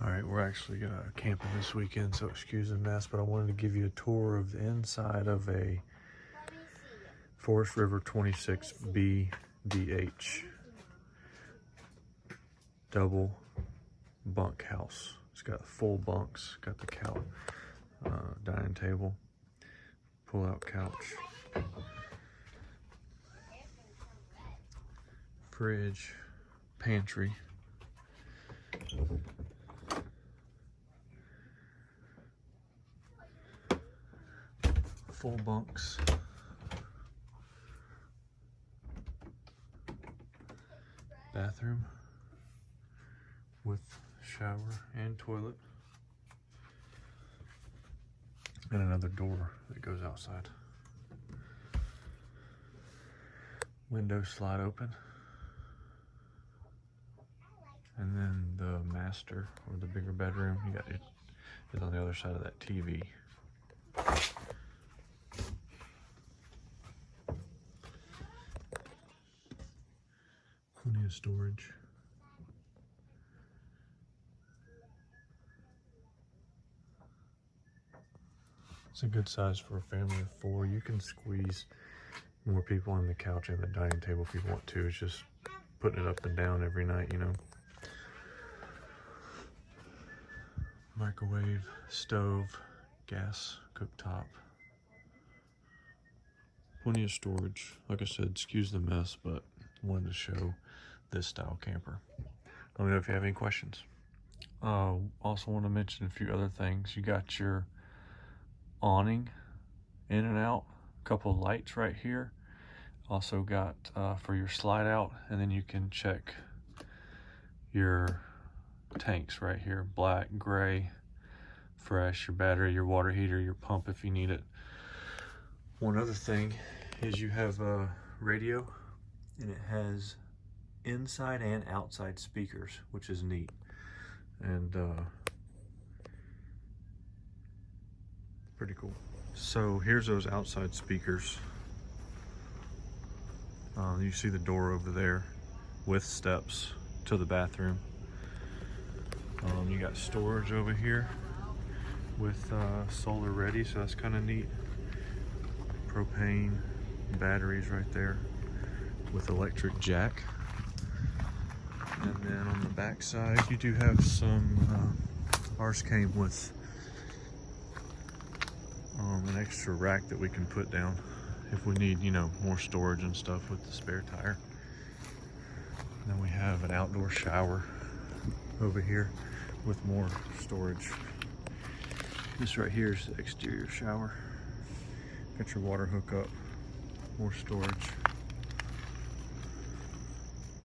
All right, we're actually camping this weekend, so excuse the mess, but I wanted to give you a tour of the inside of a Forest River 26B DH double bunk house. It's got full bunks, got the couch, dining table, pull-out couch, fridge, pantry. Full bunks. Bathroom with shower and toilet. And another door that goes outside. Windows slide open. And then the master, or the bigger bedroom, you got it is on the other side of that TV. Plenty of storage. It's a good size for a family of 4. You can squeeze more people on the couch and the dining table if you want to. It's just putting it up and down every night, you know. Microwave, stove, gas, cooktop. Plenty of storage. Like I said, excuse the mess, but I wanted to show this style camper. Let me know if you have any questions. Also want to mention a few other things. You got your awning in and out, a couple of lights right here. Also got for your slide out, and then you can check your tanks right here, black, gray, fresh, your battery, your water heater, your pump if you need it. One other thing is you have a radio, and it has inside and outside speakers, which is neat. And pretty cool. So here's those outside speakers. You see the door over there with steps to the bathroom. You got storage over here with solar ready, so that's kind of neat. Propane batteries right there with electric jack. And then on the back side, you do have some, ours came with an extra rack that we can put down if we need, you know, more storage and stuff with the spare tire. And then we have an outdoor shower over here with more storage. This right here is the exterior shower. Got your water hookup, more storage.